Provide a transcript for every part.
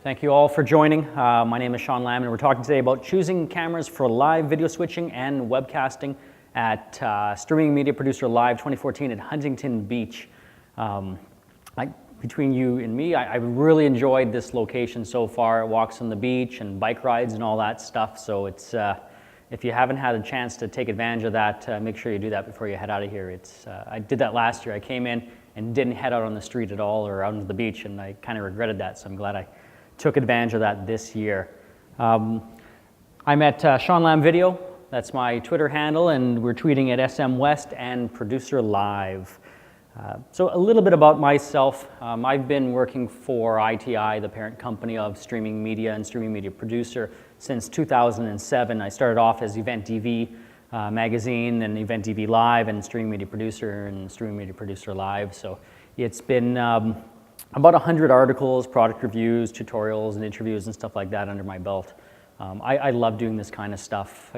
Thank you all for joining. My name is Shawn and we're talking today about choosing cameras for live video switching and webcasting at Streaming Media Producer Live 2014 at Huntington Beach. Between you and me, I really enjoyed this location so far. Walks on the beach and bike rides and all that stuff. So it's if you haven't had a chance to take advantage of that, make sure you do that before you head out of here. I did that last year. I came in and didn't head out on the street at all or out onto the beach, and I kind of regretted that. So I'm glad I took advantage of that this year. I'm at Shawn Lamb Video. That's my Twitter handle, and we're tweeting at SM West and Producer Live. So a little bit about myself. I've been working for ITI, the parent company of Streaming Media and Streaming Media Producer, since 2007. I started off as Event DV magazine and Event DV Live and Streaming Media Producer and Streaming Media Producer Live. So it's been about 100 articles, product reviews, tutorials, and interviews and stuff like that under my belt. I love doing this kind of stuff,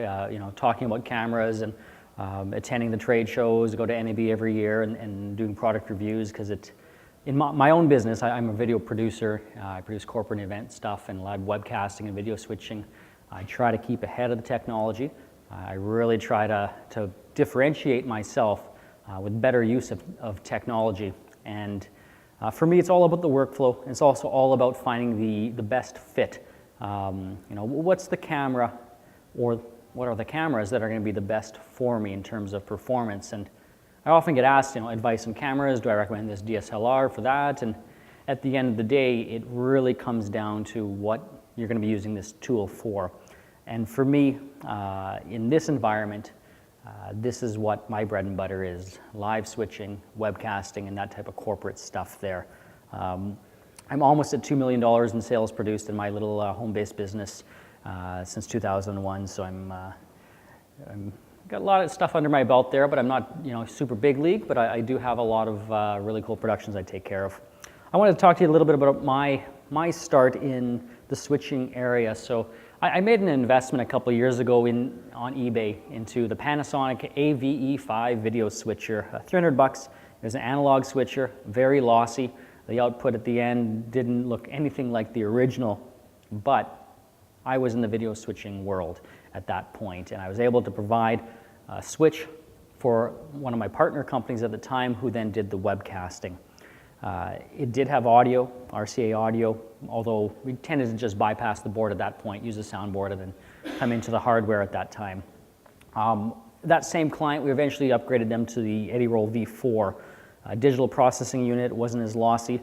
talking about cameras and attending the trade shows, go to NAB every year and doing product reviews, because in my own business, I'm a video producer. I produce corporate event stuff and live webcasting and video switching. I try to keep ahead of the technology. I really try to differentiate myself with better use of technology. And for me, it's all about the workflow. It's also all about finding the best fit. What's the camera, or what are the cameras that are going to be the best for me in terms of performance? And I often get asked, advice on cameras. Do I recommend this DSLR for that? And at the end of the day, it really comes down to what you're going to be using this tool for. And for me, in this environment, this is what my bread and butter is: live switching, webcasting, and that type of corporate stuff there. I'm almost at $2 million in sales produced in my little home-based business since 2001. So I'm got a lot of stuff under my belt there, but I'm not super big league, but I do have a lot of really cool productions I take care of. I wanted to talk to you a little bit about my start in the switching area. So I made an investment a couple of years ago on eBay into the Panasonic AVE5 video switcher. $300. It was an analog switcher, very lossy. The output at the end didn't look anything like the original, but I was in the video switching world at that point, and I was able to provide a switch for one of my partner companies at the time, who then did the webcasting. It did have audio, RCA audio, although we tended to just bypass the board at that point, use a soundboard, and then come into the hardware at that time. That same client, we eventually upgraded them to the Eddie-Roll V4. Digital processing unit, wasn't as lossy.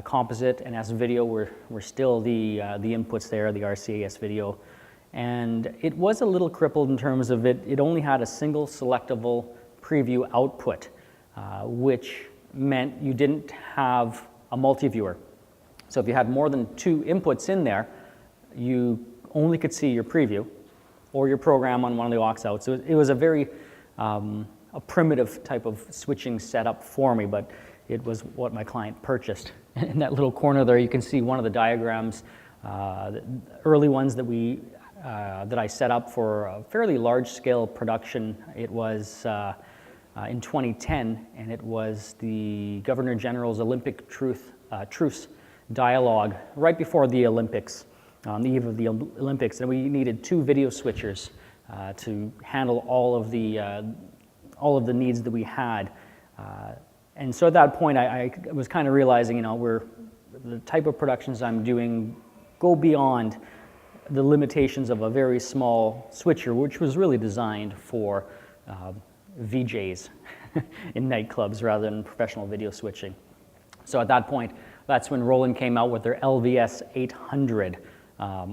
Composite and S-video were still the inputs there, the RCA S-video. And it was a little crippled in terms of it only had a single selectable preview output, which meant you didn't have a multi-viewer. So if you had more than two inputs in there, you only could see your preview or your program on one of the aux outs. So it was a very a primitive type of switching setup for me, but it was what my client purchased. In that little corner there, you can see one of the diagrams, the early ones that I set up for a fairly large-scale production. It was in 2010, and it was the Governor General's Olympic Truce dialogue right before the Olympics, on the eve of the Olympics, and we needed two video switchers to handle all of the needs that we had. And so at that point, I was kind of realizing, the type of productions I'm doing go beyond the limitations of a very small switcher, which was really designed for VJs in nightclubs rather than professional video switching. So at that point, that's when Roland came out with their LVS 800.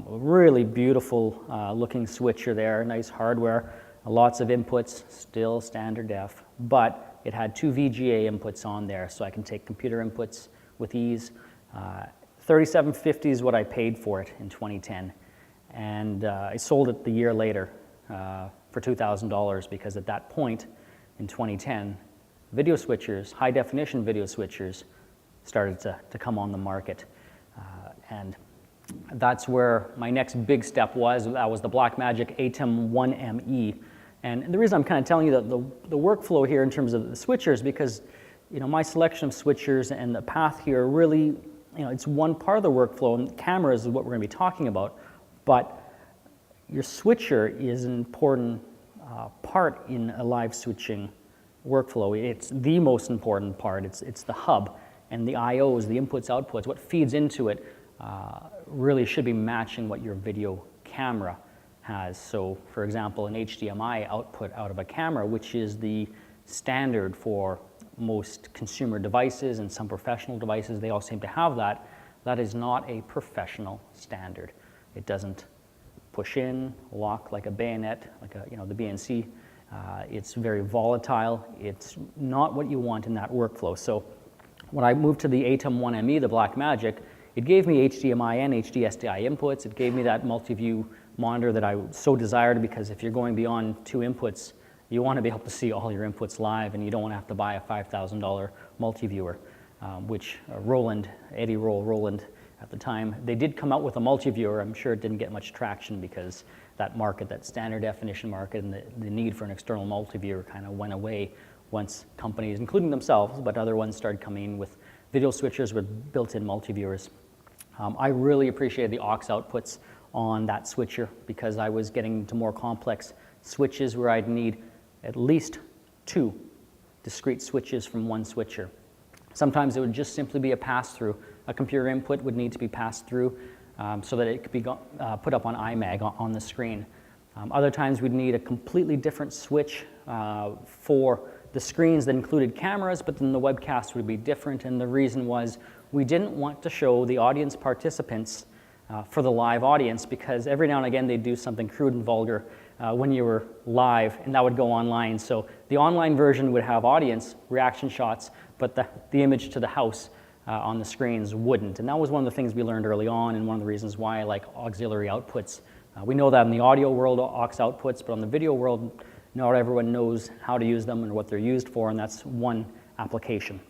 Really beautiful looking switcher there, nice hardware, lots of inputs, still standard def, but it had two VGA inputs on there, so I can take computer inputs with ease. $3,750 is what I paid for it in 2010, and I sold it the year later for $2,000, because at that point in 2010, video switchers, high definition video switchers, started to come on the market, and that's where my next big step was. That was the Blackmagic ATEM 1ME. And the reason I'm kind of telling you the workflow here in terms of the switchers, because my selection of switchers and the path here really it's one part of the workflow, and cameras is what we're going to be talking about, but your switcher is an important part in a live switching workflow. It's the most important part. It's the hub, and the IOs, the inputs, outputs, what feeds into it really should be matching what your video camera has. So, for example, an HDMI output out of a camera, which is the standard for most consumer devices and some professional devices, they all seem to have that. That is not a professional standard. It doesn't push in, lock like a bayonet, like the BNC. It's very volatile. It's not what you want in that workflow. So when I moved to the ATEM 1ME, the Blackmagic, it gave me HDMI and HD SDI inputs. It gave me that multi-view monitor that I so desired, because if you're going beyond 2 inputs, you want to be able to see all your inputs live, and you don't want to have to buy a $5,000 multi-viewer, which Eddie Rowland at the time, they did come out with a multi-viewer. I'm sure it didn't get much traction because that market, that standard definition market, and the need for an external multi-viewer kind of went away once companies, including themselves, but other ones started coming in with video switchers with built-in multi-viewers. I really appreciated the aux outputs on that switcher, because I was getting into more complex switches where I'd need at least 2 discrete switches from one switcher. Sometimes it would just simply be a pass-through. A computer input would need to be passed through so that it could be put up on iMag on the screen. Other times we'd need a completely different switch for the screens that included cameras, but then the webcast would be different, and the reason was we didn't want to show the audience participants for the live audience, because every now and again they'd do something crude and vulgar when you were live, and that would go online. So the online version would have audience reaction shots, but the image to the house on the screens wouldn't. And that was one of the things we learned early on, and one of the reasons why I like auxiliary outputs. We know that in the audio world, aux outputs, but on the video world, not everyone knows how to use them and what they're used for, and that's one application.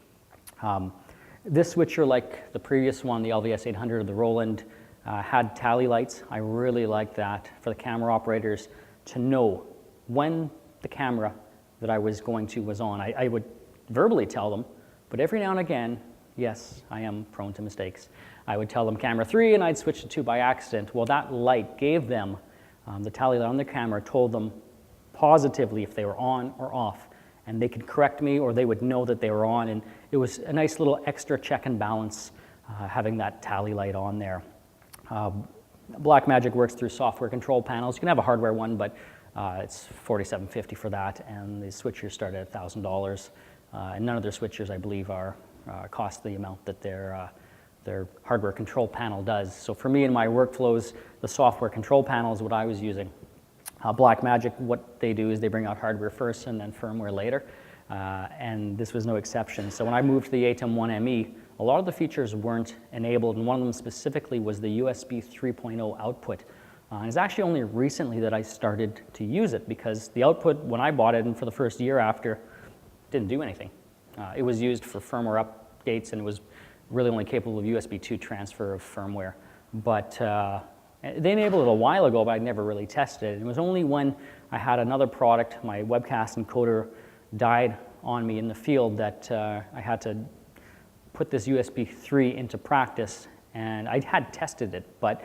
This switcher, like the previous one, the LVS 800 or the Roland, had tally lights. I really liked that for the camera operators to know when the camera that I was going to was on. I would verbally tell them, but every now and again, yes, I am prone to mistakes. I would tell them camera 3 and I'd switch to 2 by accident. Well, that light gave them, the tally light on the camera told them positively if they were on or off, and they could correct me, or they would know that they were on, and it was a nice little extra check and balance having that tally light on there. Blackmagic works through software control panels. You can have a hardware one, but it's $4,750 for that, and the switchers start at $1,000. And none of their switchers, I believe, are cost the amount that their hardware control panel does. So for me in my workflows, the software control panel is what I was using. Blackmagic, what they do is they bring out hardware first and then firmware later, and this was no exception. So when I moved to the ATEM 1ME, a lot of the features weren't enabled, and one of them specifically was the USB 3.0 output. And it's actually only recently that I started to use it, because the output, when I bought it and for the first year after, didn't do anything. It was used for firmware updates, and it was really only capable of USB 2 transfer of firmware. But they enabled it a while ago, but I never really tested it. It was only when I had another product, my webcast encoder died on me in the field, that I had to put this USB 3 into practice, and I had tested it, but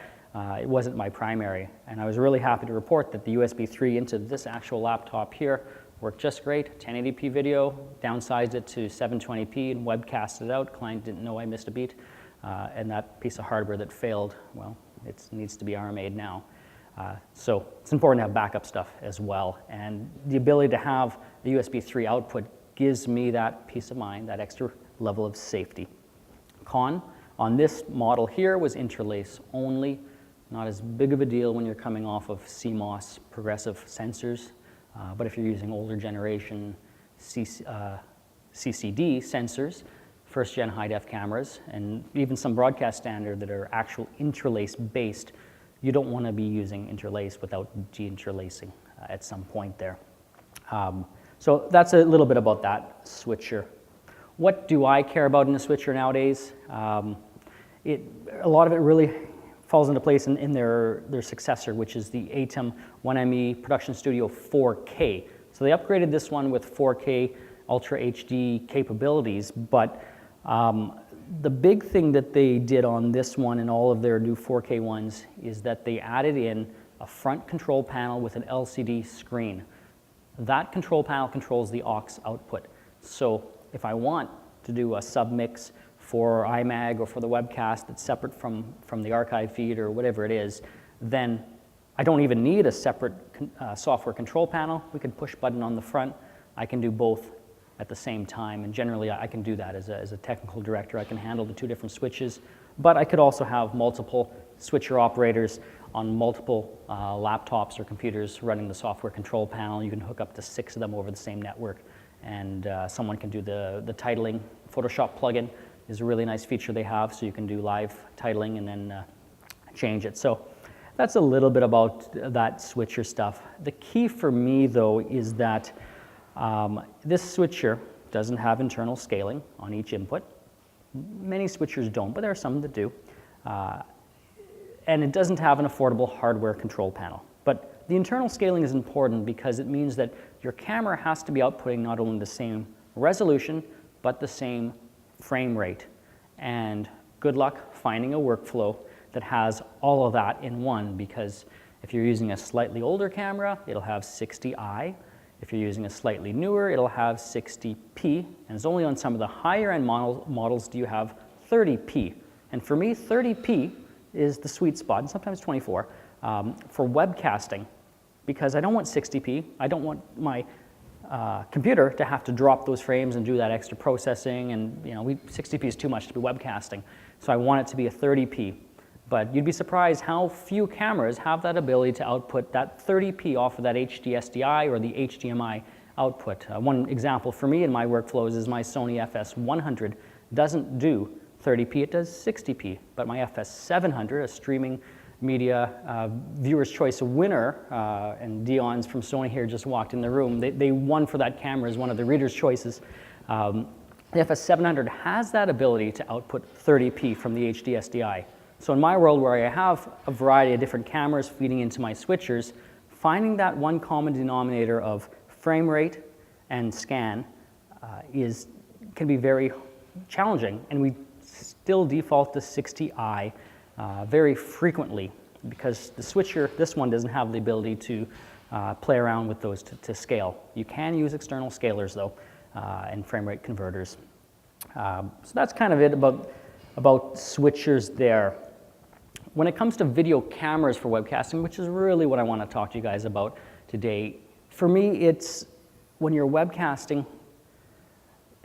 it wasn't my primary. And I was really happy to report that the USB 3 into this actual laptop here worked just great. 1080p video, downsized it to 720p and webcasted it out. Client didn't know I missed a beat. And that piece of hardware that failed, well, it needs to be RMA'd now. So it's important to have backup stuff as well. And the ability to have the USB 3 output gives me that peace of mind, that extra level of safety. Con on this model here was interlace only. Not as big of a deal when you're coming off of CMOS progressive sensors, but if you're using older generation CCD sensors, first gen high def cameras, and even some broadcast standard that are actual interlace based, you don't want to be using interlace without deinterlacing at some point there. So that's a little bit about that switcher. What do I care about in a switcher nowadays? A lot of it really falls into place in their successor, which is the ATEM 1ME Production Studio 4K. So they upgraded this one with 4K Ultra HD capabilities, but The big thing that they did on this one and all of their new 4K ones is that they added in a front control panel with an LCD screen. That control panel controls the aux output. So if I want to do a submix for iMag or for the webcast that's separate from the archive feed or whatever it is, then I don't even need a separate software control panel. We can push button on the front. I can do both at the same time, and generally I can do that as a technical director. I can handle the two different switches, but I could also have multiple switcher operators on multiple laptops or computers running the software control panel. You can hook up to 6 of them over the same network, and someone can do the titling. Photoshop plugin is a really nice feature they have, so you can do live titling and then change it. So that's a little bit about that switcher stuff. The key for me, though, is that this switcher doesn't have internal scaling on each input. Many switchers don't, but there are some that do. And it doesn't have an affordable hardware control panel. But the internal scaling is important because it means that your camera has to be outputting not only the same resolution, but the same frame rate. And good luck finding a workflow that has all of that in one, because if you're using a slightly older camera, it'll have 60i. If you're using a slightly newer, it'll have 60p, and it's only on some of the higher end models do you have 30p. And for me, 30p is the sweet spot, and sometimes 24, for webcasting, because I don't want 60p. I don't want my computer to have to drop those frames and do that extra processing, and 60p is too much to be webcasting. So I want it to be a 30p. But you'd be surprised how few cameras have that ability to output that 30p off of that HD SDI or the HDMI output. One example for me in my workflows is my Sony FS100 doesn't do 30p, it does 60p. But my FS700, a streaming media viewer's choice winner, and Dion's from Sony here just walked in the room, they won for that camera as one of the reader's choices. The FS700 has that ability to output 30p from the HD SDI. So in my world, where I have a variety of different cameras feeding into my switchers, finding that one common denominator of frame rate and scan can be very challenging, and we still default to 60i very frequently because the switcher, this one, doesn't have the ability to play around with those to scale. You can use external scalers though, and frame rate converters. So that's kind of it about switchers there. When it comes to video cameras for webcasting, which is really what I want to talk to you guys about today, for me, it's when you're webcasting,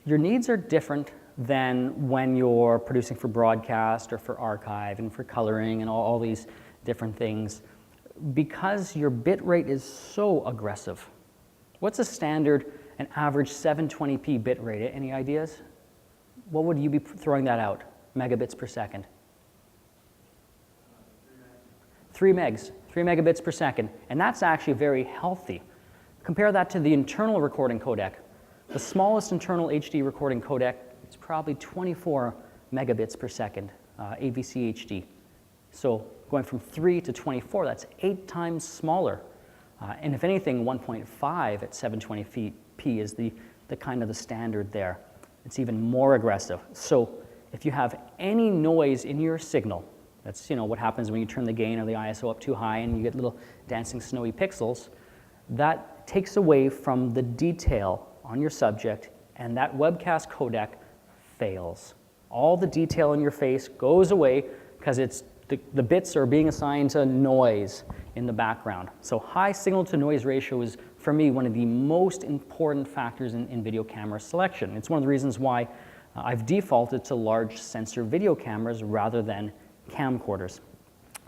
your needs are different than when you're producing for broadcast or for archive and for coloring and all these different things, because your bit rate is so aggressive. What's a standard, an average 720p bit rate? Any ideas? What would you be throwing that out? Megabits per second. 3 megabits per second, and that's actually very healthy. Compare that to the internal recording codec. The smallest internal HD recording codec is probably 24 megabits per second, AVC HD. So going from 3 to 24, that's 8 times smaller. And if anything, 1.5 at 720p is the kind of the standard there. It's even more aggressive. So if you have any noise in your signal, that's what happens when you turn the gain or the ISO up too high and you get little dancing snowy pixels. That takes away from the detail on your subject, and that webcast codec fails. All the detail in your face goes away because the bits are being assigned to noise in the background. So high signal to noise ratio is, for me, one of the most important factors in video camera selection. It's one of the reasons why I've defaulted to large sensor video cameras rather than camcorders.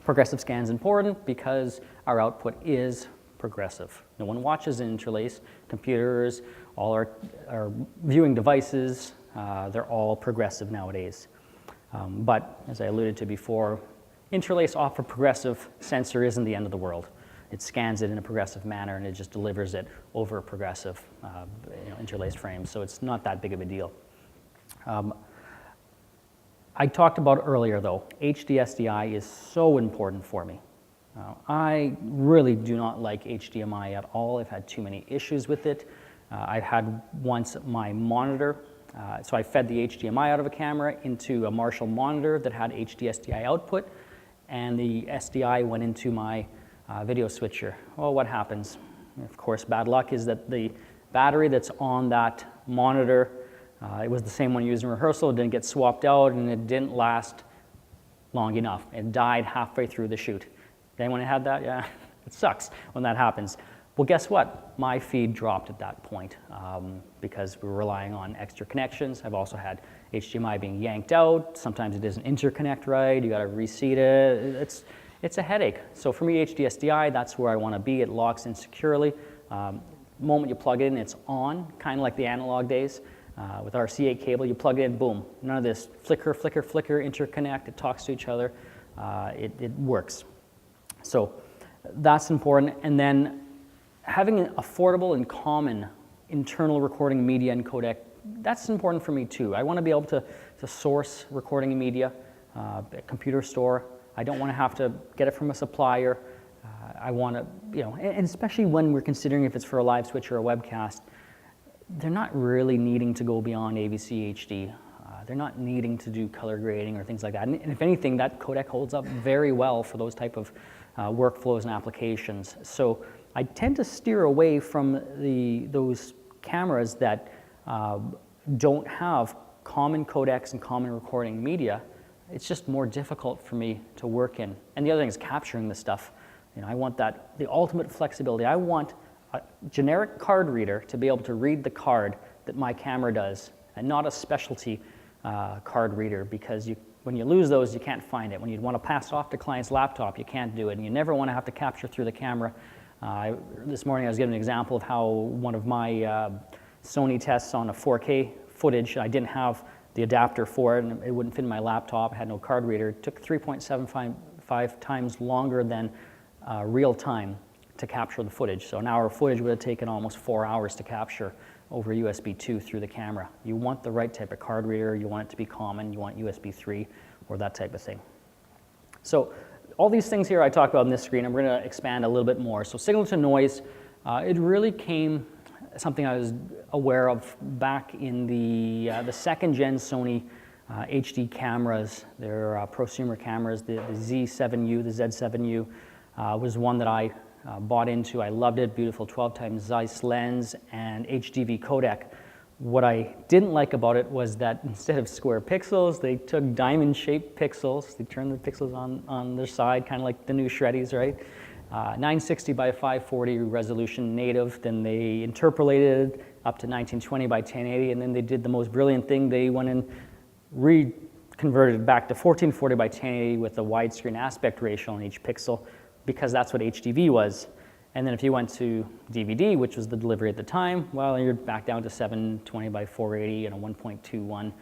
Progressive scan is important because our output is progressive. No one watches in interlace. Computers, all our viewing devices, they're all progressive nowadays. But as I alluded to before, interlace off a progressive sensor isn't the end of the world. It scans it in a progressive manner and it just delivers it over a progressive interlaced frame. So it's not that big of a deal. I talked about earlier, though, HD SDI is so important for me. I really do not like HDMI at all. I've had too many issues with it. I've had once my monitor So I fed the HDMI out of a camera into a Marshall monitor that had HD SDI output, and the SDI went into my video switcher. Well, what happens? Of course, bad luck is that the battery that's on that monitor, it was the same one used in rehearsal, it didn't get swapped out, and it didn't last long enough. It died halfway through the shoot. Anyone had that? Yeah, it sucks when that happens. Well, guess what? My feed dropped at that point because we were relying on extra connections. I've also had HDMI being yanked out. Sometimes it doesn't interconnect right. You got to reseat it. It's a headache. So for me, HD SDI, that's where I want to be. It locks in securely. The moment you plug it in, it's on, kind of like the analog days. With our C8 cable, you plug it in, boom. None of this flicker, flicker, flicker, interconnect. It talks to each other. It works. So that's important. And then having an affordable and common internal recording media and codec, that's important for me too. I want to be able to source recording media at a computer store. I don't want to have to get it from a supplier. I want to, and especially when we're considering if it's for a live switch or a webcast, they're not really needing to go beyond AVC HD. They're not needing to do color grading or things like that. And if anything, that codec holds up very well for those type of workflows and applications. So I tend to steer away from those cameras that don't have common codecs and common recording media. It's just more difficult for me to work in. And the other thing is capturing the stuff. I want the ultimate flexibility. I want a generic card reader to be able to read the card that my camera does, and not a specialty card reader, because when you lose those, you can't find it. When you want to pass it off to client's laptop, you can't do it, and you never want to have to capture through the camera. This morning I was giving an example of how one of my Sony tests on a 4K footage, I didn't have the adapter for it, and it wouldn't fit in my laptop. I had no card reader. It took 3.75 times longer than real time to capture the footage. So an hour of footage would have taken almost 4 hours to capture over USB 2 through the camera. You want the right type of card reader. You want it to be common. You want USB 3 or that type of thing. So all these things here I talked about on this screen, I'm going to expand a little bit more. So signal to noise, it really came something I was aware of back in the second gen Sony HD cameras. Their prosumer cameras, the Z7U, the Z7U was one that I bought into. I loved it. Beautiful 12 times Zeiss lens and HDV codec. What I didn't like about it was that instead of square pixels, they took diamond-shaped pixels. They turned the pixels on their side, kind of like the new Shreddies, right? 960 by 540 resolution native. Then they interpolated up to 1920 by 1080, and then they did the most brilliant thing. They went and reconverted back to 1440 by 1080 with a widescreen aspect ratio on each pixel, because that's what HDV was. And then if you went to DVD, which was the delivery at the time, well, you're back down to 720 by 480 and a 1.21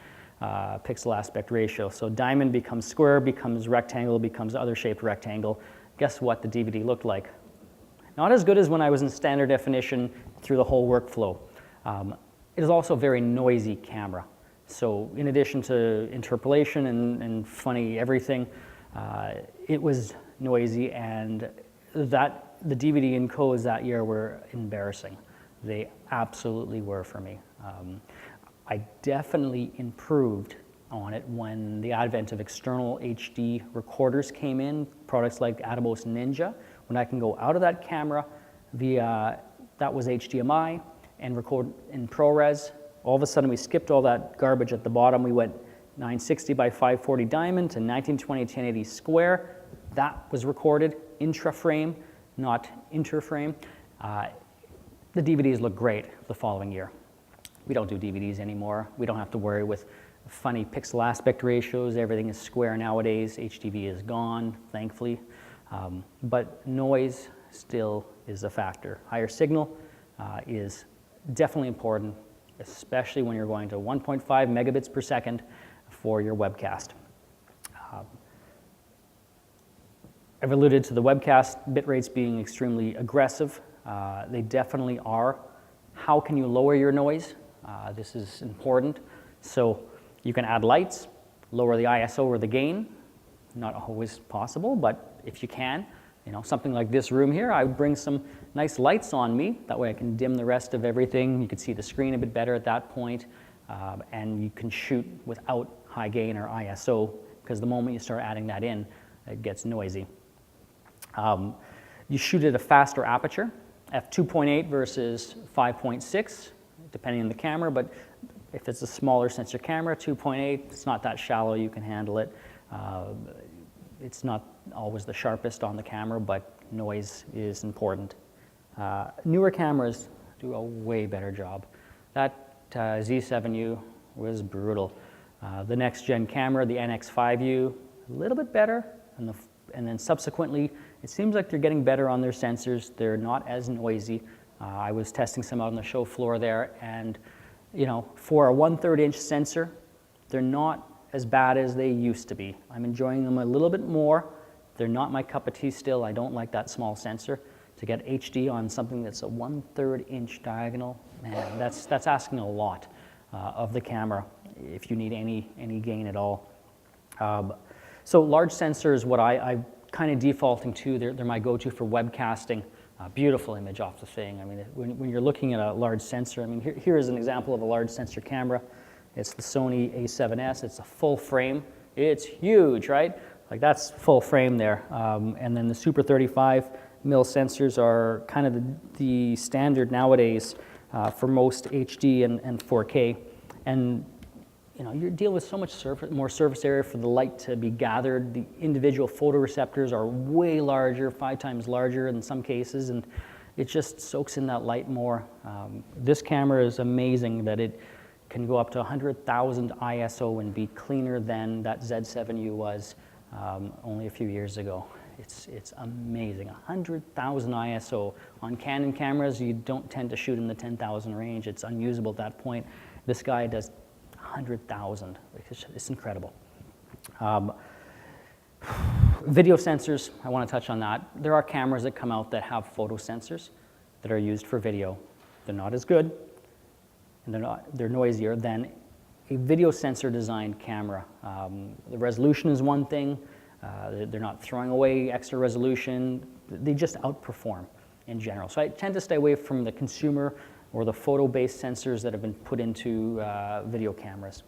pixel aspect ratio. So diamond becomes square, becomes rectangle, becomes other shaped rectangle. Guess what the DVD looked like? Not as good as when I was in standard definition through the whole workflow. It is also a very noisy camera. So in addition to interpolation and funny everything, it was noisy, and the DVD encodes that year were embarrassing. They absolutely were for me. I definitely improved on it when the advent of external HD recorders came in, products like Atomos Ninja, when I can go out of that camera via, that was HDMI, and record in ProRes. All of a sudden we skipped all that garbage at the bottom. We went 960 by 540 diamond to 1920 1080 square. That was recorded intra-frame, not inter-frame. The DVDs look great the following year. We don't do DVDs anymore. We don't have to worry with funny pixel aspect ratios. Everything is square nowadays. HDV is gone, thankfully. But noise still is a factor. Higher signal is definitely important, especially when you're going to 1.5 megabits per second for your webcast. I've alluded to the webcast bit rates being extremely aggressive. They definitely are. How can you lower your noise? This is important. So you can add lights, lower the ISO or the gain. Not always possible, but if you can, something like this room here, I would bring some nice lights on me. That way I can dim the rest of everything. You can see the screen a bit better at that point. and you can shoot without high gain or ISO, because the moment you start adding that in, it gets noisy. You shoot at a faster aperture, f2.8 versus 5.6, depending on the camera, but if it's a smaller sensor camera, 2.8, it's not that shallow, you can handle it. It's not always the sharpest on the camera, but noise is important. Newer cameras do a way better job. That Z7U was brutal. The next gen camera, the NX5U, a little bit better, and then subsequently, it seems like they're getting better on their sensors. They're not as noisy. I was testing some out on the show floor there, and you know, for a 1/3 inch sensor, they're not as bad as they used to be. I'm enjoying them a little bit more. They're not my cup of tea still. I don't like that small sensor. To get HD on something that's a 1/3 inch diagonal, man, that's asking a lot of the camera if you need any gain at all. So large sensors, what I'm kind of defaulting to, they're my go-to for webcasting. Beautiful image off the thing. I mean, when you're looking at a large sensor, I mean, here is an example of a large sensor camera. It's the Sony a7S. It's a full frame. It's huge, right? Like that's full frame there. And then the Super 35 mil sensors are kind of the standard nowadays for most HD and 4K. And you know, you're dealing with so much more surface area for the light to be gathered. The individual photoreceptors are way larger, 5 times larger in some cases, and it just soaks in that light more. This camera is amazing that it can go up to 100,000 ISO and be cleaner than that Z7U was only a few years ago. It's amazing. 100,000 ISO. On Canon cameras, you don't tend to shoot in the 10,000 range. It's unusable at that point. This guy does 100,000. It's incredible. Video sensors, I want to touch on that. There are cameras that come out that have photo sensors that are used for video. They're not as good, and they're noisier than a video sensor designed camera. The resolution is one thing. They're not throwing away extra resolution. They just outperform in general. So I tend to stay away from the consumer or the photo-based sensors that have been put into video cameras.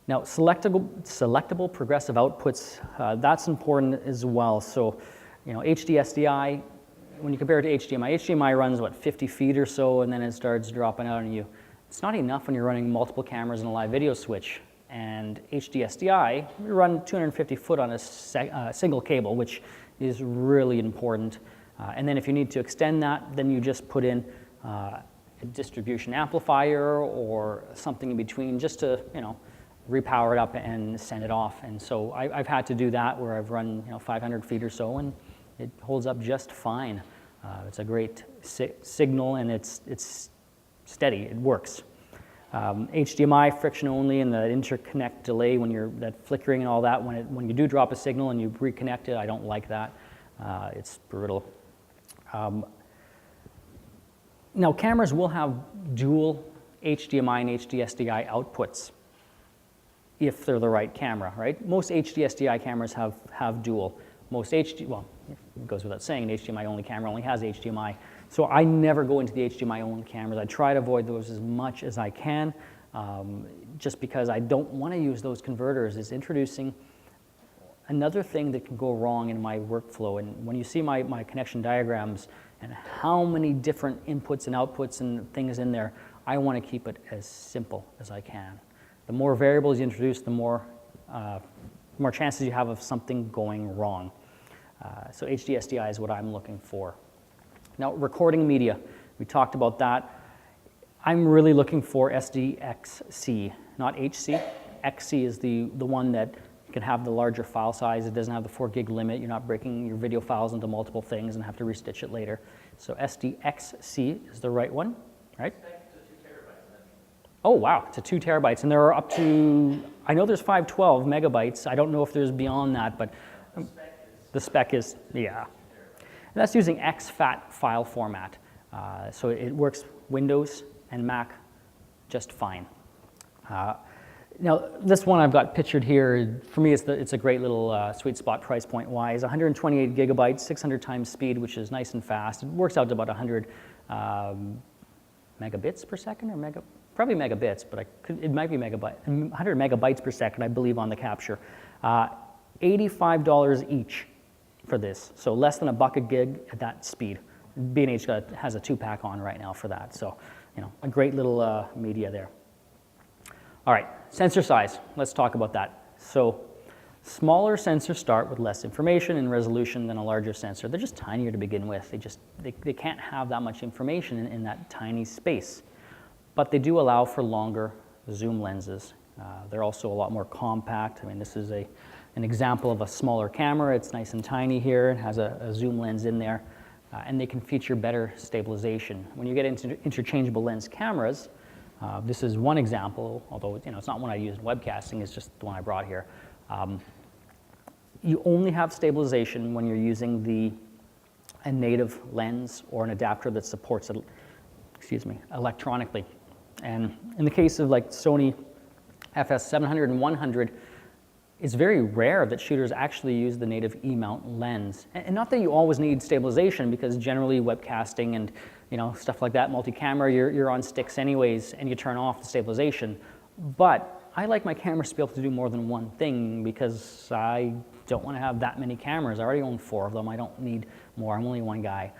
Now, selectable progressive outputs, that's important as well. So, you know, HD SDI, when you compare it to HDMI runs, what, 50 feet or so, and then it starts dropping out on you. It's not enough when you're running multiple cameras and a live video switch. And HD SDI, we run 250 foot on a single cable, which is really important. And then if you need to extend that, then you just put in a distribution amplifier or something in between just to, you know, repower it up and send it off. And so I've had to do that where I've run, you know, 500 feet or so, and it holds up just fine. It's a great signal, and it's steady. It works. HDMI friction only, and the interconnect delay when you're that flickering and all that. When you do drop a signal and you reconnect it, I don't like that. It's brutal. Now, cameras will have dual HDMI and HD SDI outputs if they're the right camera, right? Most HD SDI cameras have dual. Most well, it goes without saying, an HDMI only camera only has HDMI. So I never go into the HDMI only cameras. I try to avoid those as much as I can, just because I don't want to use those converters. It's introducing another thing that can go wrong in my workflow. And when you see my connection diagrams and how many different inputs and outputs and things in there, I want to keep it as simple as I can. The more variables you introduce, the more chances you have of something going wrong. So HD SDI is what I'm looking for. Now, recording media, we talked about that. I'm really looking for SDXC, not HC. XC is the one that can have the larger file size. It doesn't have the 4 gig limit. You're not breaking your video files into multiple things and have to restitch it later. So SDXC is the right one, right? Oh, wow, to 2 terabytes. And there are up to, I know there's 512 megabytes. I don't know if there's beyond that, but the spec is, yeah. And that's using exFAT file format. So it works Windows and Mac just fine. Now, this one I've got pictured here, for me, it's a great little sweet spot price point wise. 128 gigabytes, 600 times speed, which is nice and fast. It works out to about 100 megabits per second or probably megabits, but it might be 100 megabytes per second, I believe, on the capture. $85 each for this, so less than $1 a gig at that speed. B&H has a 2-pack on right now for that, so a great little media there. All right, sensor size. Let's talk about that. So smaller sensors start with less information and resolution than a larger sensor. They're just tinier to begin with. They can't have that much information in that tiny space. But they do allow for longer zoom lenses. They're also a lot more compact. I mean, this is an example of a smaller camera. It's nice and tiny here. It has a zoom lens in there. And they can feature better stabilization. When you get into interchangeable lens cameras, this is one example, although it's not one I use in webcasting, it's just the one I brought here. You only have stabilization when you're using a native lens or an adapter that supports it, electronically. And in the case of like Sony FS700 and 100, it's very rare that shooters actually use the native E-mount lens. And not that you always need stabilization, because generally webcasting and stuff like that, multi-camera, you're on sticks anyways, and you turn off the stabilization. But I like my cameras to be able to do more than one thing, because I don't want to have that many cameras. I already own 4 of them. I don't need more. I'm only one guy.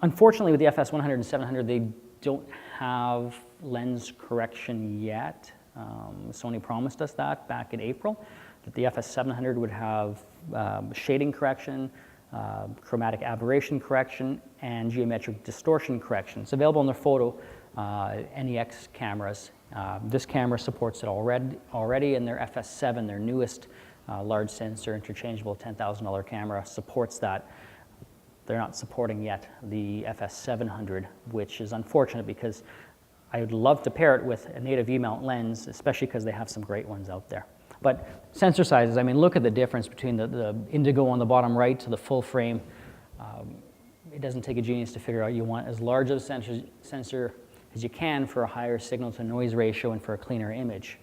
Unfortunately with the FS100 and 700, they don't have lens correction yet. Sony promised us that back in April, that the FS700 would have shading correction, chromatic aberration correction, and geometric distortion correction. It's available in their photo NEX cameras. This camera supports it already, and their FS7, their newest large sensor interchangeable $10,000 camera, supports that. They're not supporting yet the FS700, which is unfortunate, because I would love to pair it with a native E-mount lens, especially because they have some great ones out there. But sensor sizes, I mean, look at the difference between the indigo on the bottom right to the full frame. It doesn't take a genius to figure out you want as large of a sensor as you can for a higher signal to noise ratio and for a cleaner image.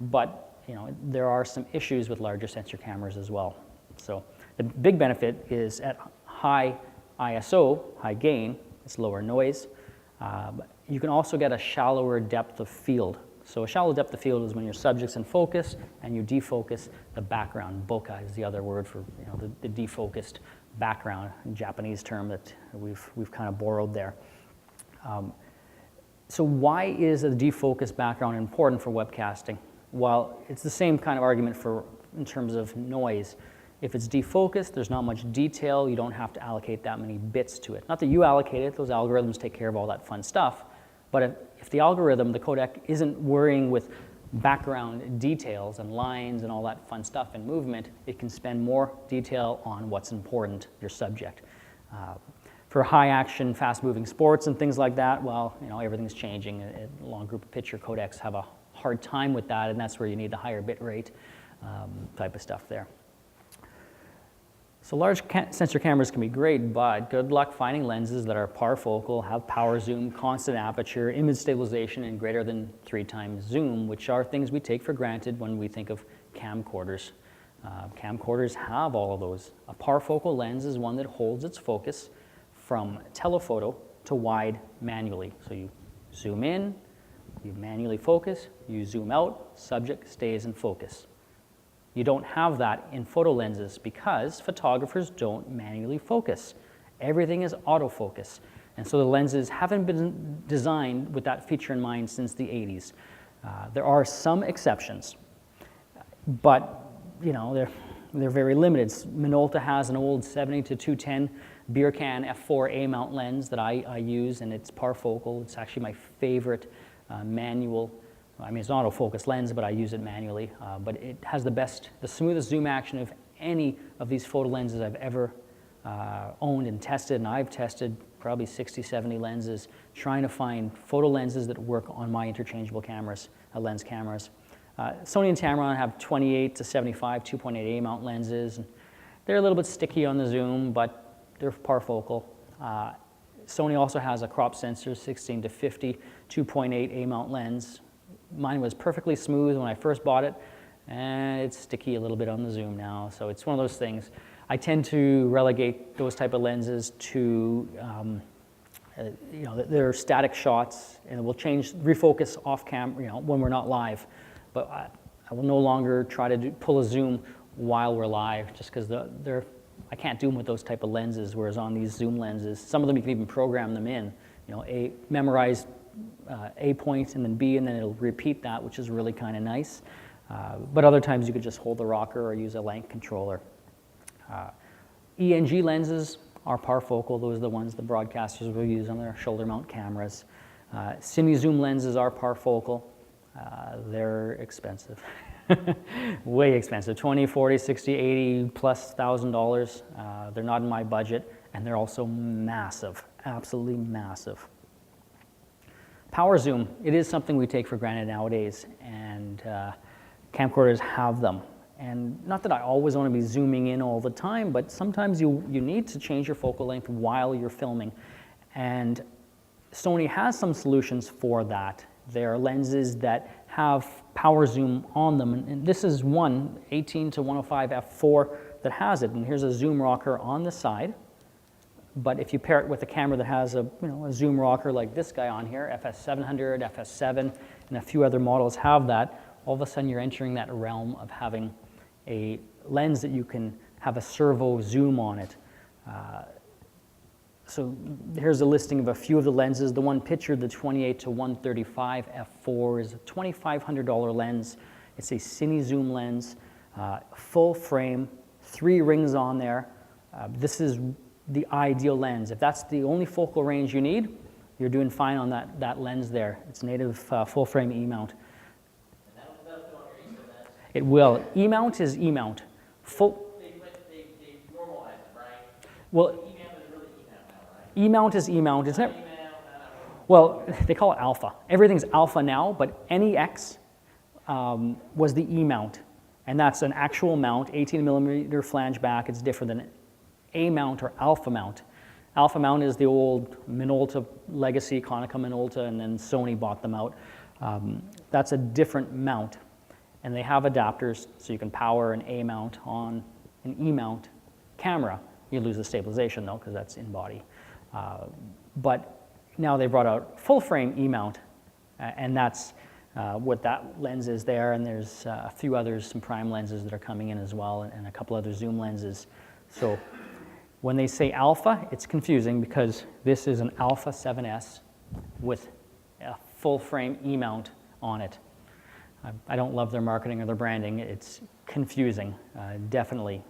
But there are some issues with larger sensor cameras as well. So the big benefit is at high ISO, high gain, it's lower noise. You can also get a shallower depth of field. So a shallow depth of field is when your subject's in focus and you defocus the background. Bokeh is the other word for the defocused background, a Japanese term that we've kind of borrowed there. So why is a defocused background important for webcasting? Well, it's the same kind of argument in terms of noise. If it's defocused, there's not much detail. You don't have to allocate that many bits to it. Not that you allocate it. Those algorithms take care of all that fun stuff. But if the algorithm, the codec, isn't worrying with background details and lines and all that fun stuff and movement, it can spend more detail on what's important, your subject. For high action, fast moving sports and things like that, well, everything's changing. A long group of picture codecs have a hard time with that, and that's where you need the higher bit rate type of stuff there. So large sensor cameras can be great, but good luck finding lenses that are parfocal, have power zoom, constant aperture, image stabilization, and greater than 3 times zoom, which are things we take for granted when we think of camcorders. Camcorders have all of those. A parfocal lens is one that holds its focus from telephoto to wide manually. So you zoom in, you manually focus, you zoom out, subject stays in focus. You don't have that in photo lenses because photographers don't manually focus. Everything is autofocus. And so the lenses haven't been designed with that feature in mind since the 80s. There are some exceptions, but they're very limited. Minolta has an old 70 to 210 beer can f4 A-mount lens that I use, and it's parfocal. It's actually my favorite manual. I mean, it's an autofocus lens, but I use it manually. But it has the smoothest zoom action of any of these photo lenses I've ever owned and tested. And I've tested probably 60, 70 lenses, trying to find photo lenses that work on my interchangeable cameras, lens cameras. Sony and Tamron have 28 to 75 2.8 A-mount lenses. They're a little bit sticky on the zoom, but they're parfocal. Sony also has a crop sensor, 16 to 50 2.8 A-mount lens. Mine was perfectly smooth when I first bought it, and it's sticky a little bit on the zoom now. So it's one of those things. I tend to relegate those type of lenses to They're static shots, and we'll refocus off cam, when we're not live. But I will no longer try to pull a zoom while we're live, just because I can't do them with those type of lenses. Whereas on these zoom lenses, some of them you can even program them in. Memorize A point and then B, and then it'll repeat that, which is really kind of nice. But other times you could just hold the rocker or use a length controller. ENG lenses are Parfocal. Those are the ones the broadcasters will use on their shoulder mount cameras. Semi-zoom lenses are Parfocal. They're expensive, way expensive, 20, 40, 60, 80 plus $1,000. They're not in my budget, and they're also massive, absolutely massive. Power zoom, it is something we take for granted nowadays, and camcorders have them. And not that I always want to be zooming in all the time, but sometimes you need to change your focal length while you're filming. And Sony has some solutions for that. There are lenses that have power zoom on them, and this is one 18 to 105 f4 that has it. And here's a zoom rocker on the side. But if you pair it with a camera that has a zoom rocker like this guy on here, FS700, FS7, and a few other models have that, all of a sudden you're entering that realm of having a lens that you can have a servo zoom on it. So here's a listing of a few of the lenses. The one pictured, the 28 to 135 f4, is a $2,500 lens. It's a cine zoom lens, full frame, 3 rings on there. This is the ideal lens. If that's the only focal range you need, you're doing fine on that lens there. It's native full frame E-mount. It will. E-mount is E-mount. They normalize it, right? Well, E-mount is really E-mount now, right? E-mount is E-mount. It's never. Well, they call it alpha. Everything's alpha now, but NEX was the E-mount, and that's an actual mount, 18 millimeter flange back. It's different than A-mount or alpha mount. Alpha mount is the old Minolta legacy, Konica Minolta, and then Sony bought them out. That's a different mount. And they have adapters, so you can power an A-mount on an E-mount camera. You lose the stabilization, though, because that's in-body. But now they brought out full-frame E-mount, and that's what that lens is there. And there's a few others, some prime lenses that are coming in as well, and a couple other zoom lenses. So when they say alpha, it's confusing because this is an Alpha 7S with a full-frame E-mount on it. I don't love their marketing or their branding. It's confusing, definitely.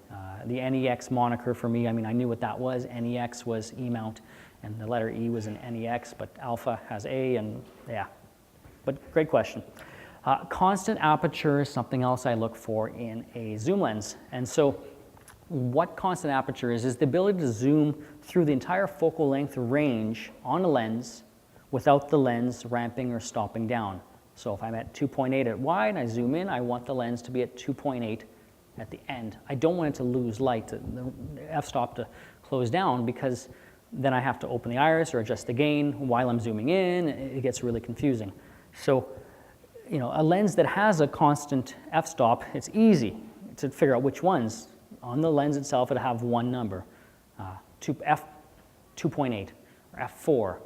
The NEX moniker for me, I knew what that was. NEX was E-mount, and the letter E was an NEX, but Alpha has A, and yeah. But great question. Constant aperture is something else I look for in a zoom lens. And so what constant aperture is the ability to zoom through the entire focal length range on a lens without the lens ramping or stopping down. So if I'm at 2.8 at wide and I zoom in, I want the lens to be at 2.8 at the end. I don't want it to lose light, the f-stop to close down, because then I have to open the iris or adjust the gain while I'm zooming in. It gets really confusing. So, a lens that has a constant f-stop, it's easy to figure out which ones. On the lens itself, it'll have one number, f2.8 or f4.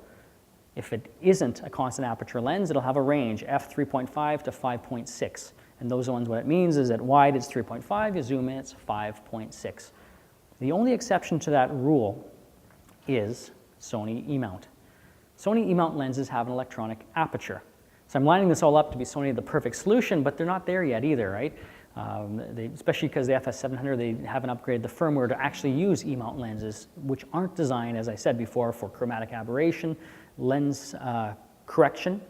If it isn't a constant aperture lens, it'll have a range, f3.5 to 5.6. And those ones, what it means is at wide it's 3.5, you zoom in, it's 5.6. The only exception to that rule is Sony E-mount. Sony E-mount lenses have an electronic aperture. So I'm lining this all up to be Sony the perfect solution, but they're not there yet either, right? Especially because the FS700, they haven't upgraded the firmware to actually use E-mount lenses, which aren't designed, as I said before, for chromatic aberration, lens correction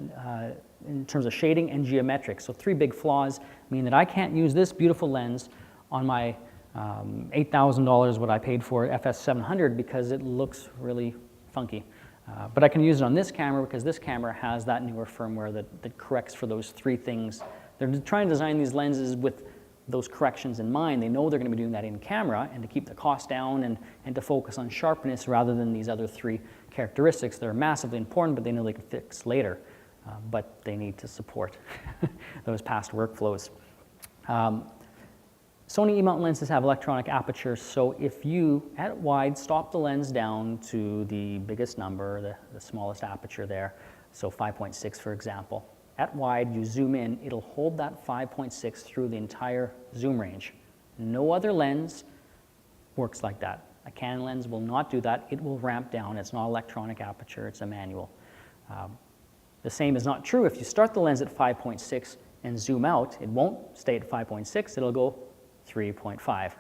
in terms of shading, and geometric. So 3 big flaws mean that I can't use this beautiful lens on my $8,000 what I paid for FS700 because it looks really funky. But I can use it on this camera because this camera has that newer firmware that corrects for those 3 things. They're trying to design these lenses with those corrections in mind. They know they're going to be doing that in camera, and to keep the cost down and to focus on sharpness rather than these other 3 characteristics that are massively important, but they know they can fix later. But they need to support those past workflows. So Sony E-mount lenses have electronic apertures, so if you, at wide, stop the lens down to the biggest number, the smallest aperture there, so 5.6 for example, at wide you zoom in, it'll hold that 5.6 through the entire zoom range. No other lens works like that. A Canon lens will not do that. It will ramp down. It's not electronic aperture, it's a manual. The same is not true if you start the lens at 5.6 and zoom out. It won't stay at 5.6, it'll go 3.5.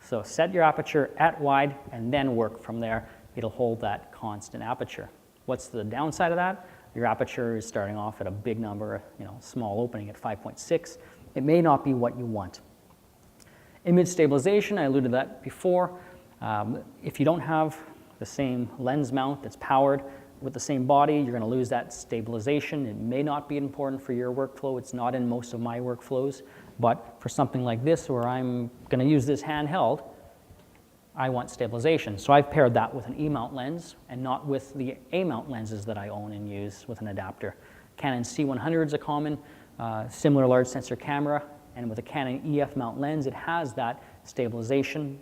So set your aperture at wide and then work from there. It'll hold that constant aperture. What's the downside of that? Your aperture is starting off at a big number, small opening at 5.6. It may not be what you want. Image stabilization, I alluded to that before. If you don't have the same lens mount that's powered with the same body, you're going to lose that stabilization. It may not be important for your workflow. It's not in most of my workflows. But for something like this, where I'm going to use this handheld, I want stabilization. So I've paired that with an E-mount lens and not with the A-mount lenses that I own and use with an adapter. Canon C100 is a common similar large sensor camera, and with a Canon EF mount lens, it has that stabilization.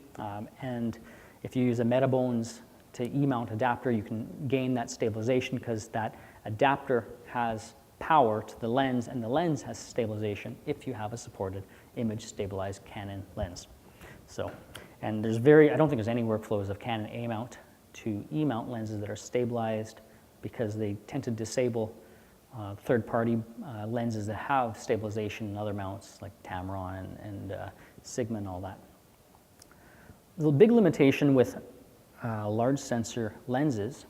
And if you use a Metabones to E-mount adapter, you can gain that stabilization because that adapter has power to the lens, and the lens has stabilization if you have a supported image stabilized Canon lens. So, and I don't think there's any workflows of Canon A-mount to E-mount lenses that are stabilized, because they tend to disable third-party lenses that have stabilization in other mounts like Tamron and Sigma and all that. The big limitation with large sensor lenses,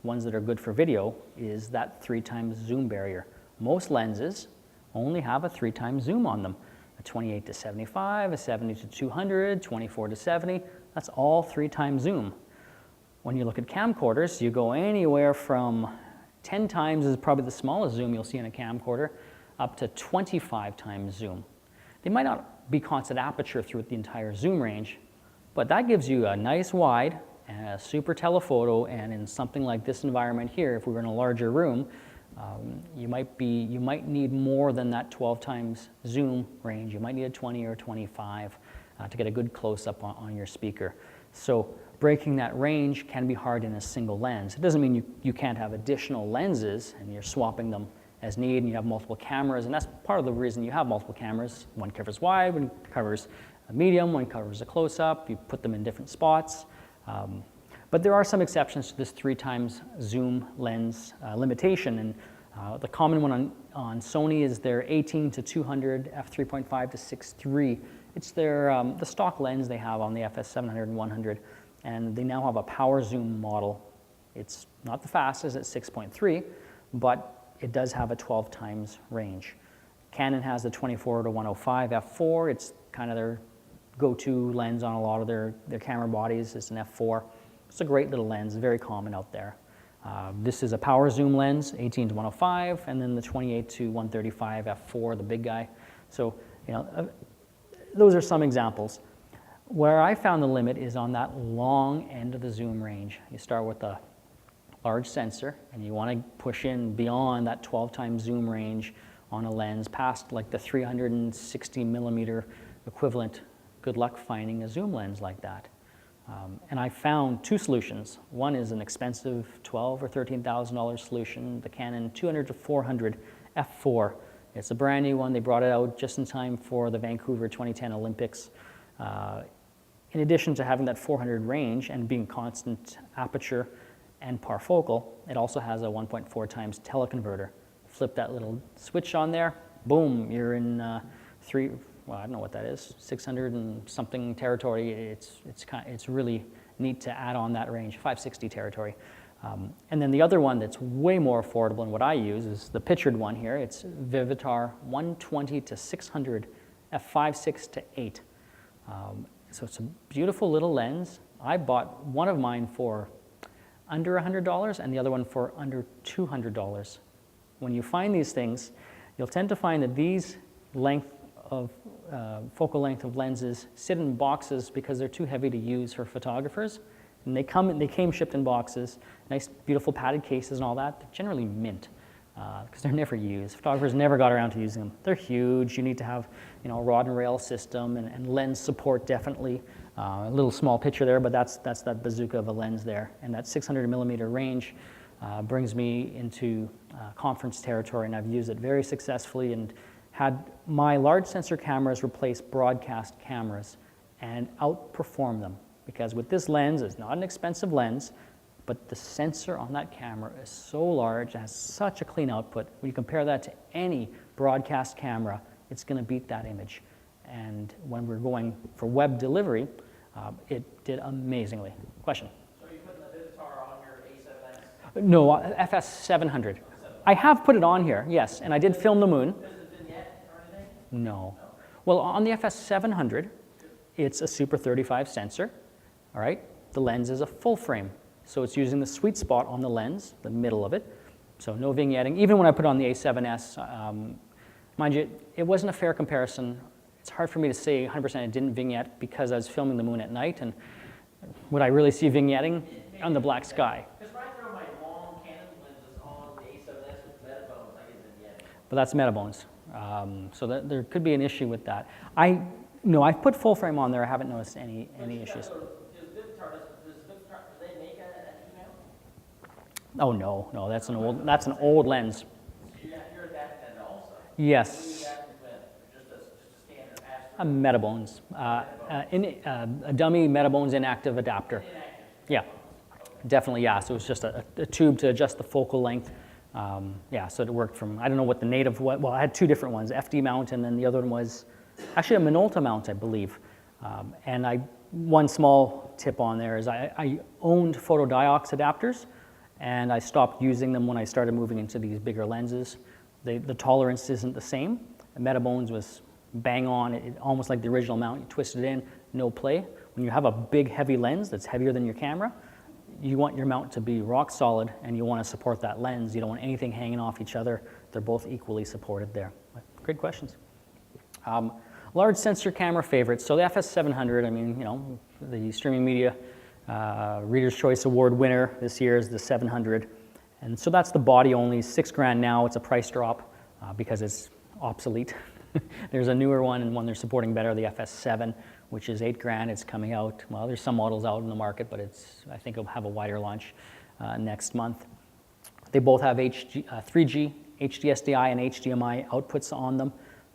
ones that are good for video, is that 3x zoom barrier. Most lenses only have a 3x zoom on them. A 28 to 75, a 70 to 200, 24 to 70, that's all 3x zoom. When you look at camcorders, you go anywhere from 10 times is probably the smallest zoom you'll see in a camcorder, up to 25 times zoom. They might not be constant aperture through the entire zoom range, but that gives you a nice wide and a super telephoto, and in something like this environment here, if we were in a larger room, you might need more than that 12 times zoom range. You might need a 20 or 25 to get a good close-up on your speaker. So breaking that range can be hard in a single lens. It doesn't mean you can't have additional lenses and you're swapping them as need, and you have multiple cameras, and that's part of the reason you have multiple cameras. One covers wide, one covers a medium, one covers a close-up. You put them in different spots. But there are some exceptions to this 3x zoom lens limitation, and the common one on Sony is their 18 to 200 f3.5 to 6.3. It's their the stock lens they have on the FS700 and 100, and they now have a power zoom model. It's not the fastest at 6.3, but it does have a 12 times range. Canon has the 24 to 105 f4. It's kind of their go-to lens on a lot of their camera bodies. It's an f4. It's a great little lens, very common out there. This is a power zoom lens, 18 to 105, and then the 28 to 135 f4, the big guy. So, those are some examples. Where I found the limit is on that long end of the zoom range. You start with a large sensor, and you want to push in beyond that 12 times zoom range on a lens, past like the 360 millimeter equivalent. Good luck finding a zoom lens like that. And I found two solutions. One is an expensive $12,000 or $13,000 solution, the Canon 200 to 400 f4. It's a brand new one. They brought it out just in time for the Vancouver 2010 Olympics. In addition to having that 400 range and being constant aperture and Parfocal, it also has a 1.4 times teleconverter. Flip that little switch on there, boom, you're in I don't know what that is, 600 and something territory. It's really neat to add on that range, 560 territory. And then the other one that's way more affordable and what I use is the pictured one here. It's Vivitar 120 to 600 f5.6 to 8. So it's a beautiful little lens. I bought one of mine for under $100 and the other one for under $200. When you find these things, you'll tend to find that these focal length of lenses sit in boxes because they're too heavy to use for photographers. And they came shipped in boxes, nice beautiful padded cases and all that. They're generally mint. because they're never used. Photographers never got around to using them. They're huge. You need to have, you know, a rod and rail system and lens support definitely. A little small picture there, but that's that bazooka of a lens there. And that 600 millimeter range brings me into conference territory, and I've used it very successfully and had my large sensor cameras replace broadcast cameras and outperform them. Because with this lens, it's not an expensive lens, but the sensor on that camera is so large, it has such a clean output. When you compare that to any broadcast camera, it's going to beat that image. And when we're going for web delivery, it did amazingly. Question? So are you putting the Vivitar on your A7S? No, FS700. I have put it on here, yes, and I did film the moon. Does it vignette or anything? No. Well, on the FS700, it's a Super 35 sensor, all right? The lens is a full frame, so it's using the sweet spot on the lens, the middle of it, so no vignetting. Even when I put on the A7S, mind you, it wasn't a fair comparison. It's hard for me to say 100% it didn't vignette because I was filming the moon at night, and would I really see vignetting on the black sky? Because when I throw my long Canon lenses on the A7S with Metabones, I get vignetting. But that's Metabones, so there could be an issue with that. No, I've put full frame on there. I haven't noticed any issues. Does Vivitar, do they make an E-mount? Oh no, that's an old lens. So you're adapting that also? Yes. Just a standard pass-through? A Metabones, a dummy Metabones inactive adapter. Inactive? Yeah, definitely, yeah. So it was just a tube to adjust the focal length. Yeah, so it worked from, I don't know what the native, well, I had two different ones, FD mount, and then the other one was actually a Minolta mount, I believe. And one small tip on there is I owned photodiox adapters, and I stopped using them when I started moving into these bigger lenses. The tolerance isn't the same. The Metabones was bang on, almost like the original mount. You twist it in, no play. When you have a big, heavy lens that's heavier than your camera, you want your mount to be rock solid, and you want to support that lens. You don't want anything hanging off each other. They're both equally supported there. Great questions. Large sensor camera favorites. So the FS700, I mean, you know, the streaming media Reader's Choice Award winner this year is the 700. And so that's the body only, $6,000 now. It's a price drop because it's obsolete. There's a newer one and one they're supporting better, the FS7, which is $8,000. It's coming out. Well, there's some models out in the market, but I think it'll have a wider launch next month. They both have 3G, HDSDI, and HDMI outputs on them.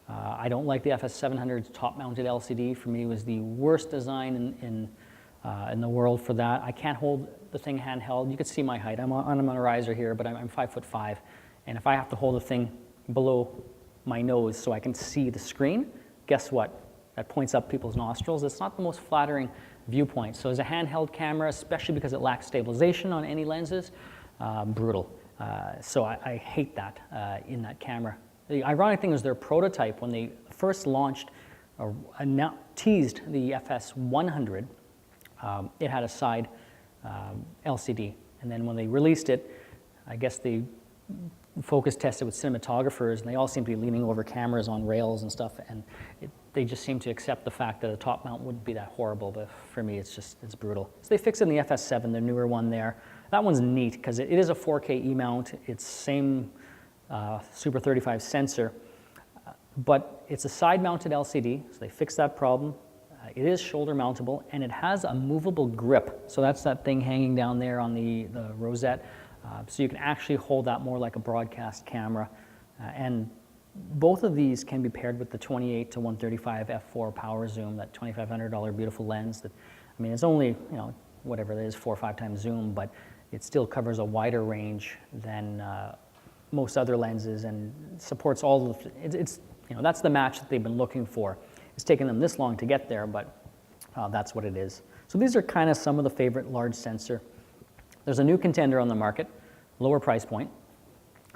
I don't like the FS700's top-mounted LCD. For me, it was the worst design in the world for that. I can't hold the thing handheld. You can see my height. I'm on a riser here, but I'm 5'5", and if I have to hold the thing below my nose so I can see the screen, guess what? That points up people's nostrils. It's not the most flattering viewpoint. So as a handheld camera, especially because it lacks stabilization on any lenses, brutal. So I hate that in that camera. The ironic thing is their prototype, when they first launched or teased the FS100, it had a side LCD. And then when they released it, I guess they focus tested with cinematographers, and they all seem to be leaning over cameras on rails and stuff, and they just seem to accept the fact that a top mount wouldn't be that horrible, but for me it's brutal. So they fixed it in the FS7, the newer one there. That one's neat because it is a 4K E-mount. It's same Super 35 sensor, but it's a side-mounted LCD, so they fixed that problem. It is shoulder mountable, and it has a movable grip. So that's that thing hanging down there on the rosette. So you can actually hold that more like a broadcast camera. And both of these can be paired with the 28 to 135 f4 power zoom, that $2,500 beautiful lens that, I mean, it's only, you know, whatever it is, 4 or 5 times zoom, but it still covers a wider range than most other lenses and supports all of it's, you know, that's the match that they've been looking for. It's taken them this long to get there, but that's what it is. So these are kind of some of the favorite large sensor. There's a new Contender on the market, lower price point.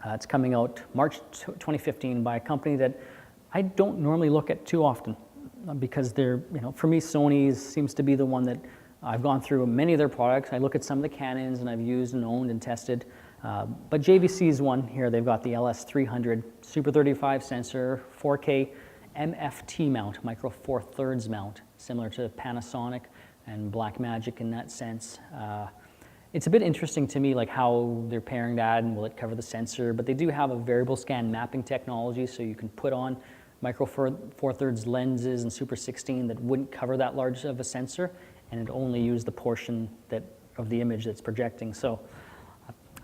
It's coming out March 2015 by a company that I don't normally look at too often because they're, you know, for me, Sony seems to be the one that I've gone through many of their products. I look at some of the Canons and I've used and owned and tested. But JVC's one here, they've got the LS300 Super 35 sensor, 4K MFT mount, Micro Four Thirds mount, similar to Panasonic and Blackmagic in that sense. It's a bit interesting to me, like how they're pairing that and will it cover the sensor, but they do have a variable scan mapping technology, so you can put on micro four thirds lenses and Super 16 that wouldn't cover that large of a sensor, and it only use the portion of the image that's projecting. So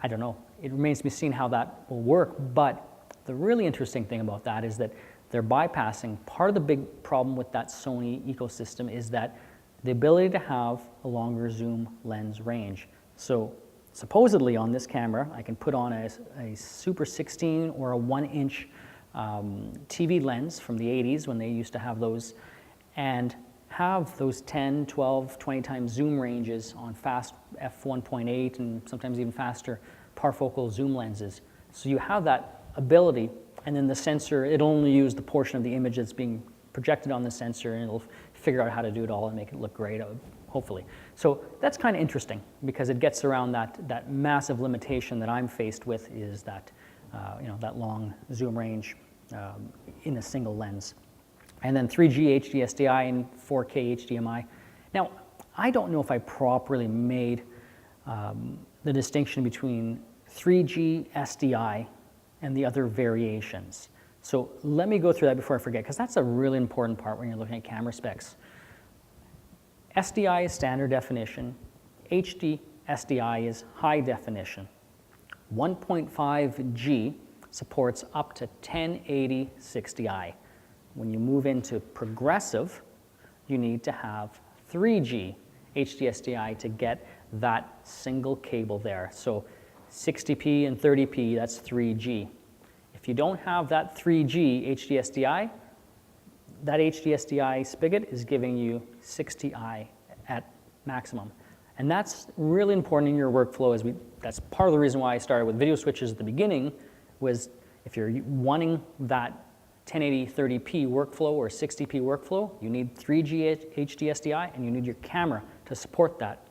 I don't know. It remains to be seen how that will work, but the really interesting thing about that is that they're bypassing part of the big problem with that Sony ecosystem is that the ability to have a longer zoom lens range. So supposedly on this camera, I can put on a Super 16 or a 1-inch TV lens from the 80s when they used to have those, and have those 10, 12, 20 times zoom ranges on fast f1.8 and sometimes even faster Parfocal zoom lenses. So you have that ability, and then the sensor, it'll only use the portion of the image that's being projected on the sensor, and it'll figure out how to do it all and make it look great, hopefully. So that's kind of interesting because it gets around that massive limitation that I'm faced with, is that that long zoom range in a single lens. And then 3G HDSDI and 4K HDMI. Now, I don't know if I properly made the distinction between 3G SDI and the other variations. So let me go through that before I forget, because that's a really important part when you're looking at camera specs. SDI is standard definition. HD SDI is high definition. 1.5G supports up to 1080 60i. When you move into progressive, you need to have 3G HDSDI to get that single cable there. So 60p and 30p, that's 3G. If you don't have that 3G HDSDI, that HDSDI spigot is giving you 60i at maximum. And that's really important in your workflow. That's part of the reason why I started with video switches at the beginning, was if you're wanting that 1080 30p workflow or 60p workflow, you need 3G HDSDI and you need your camera to support that.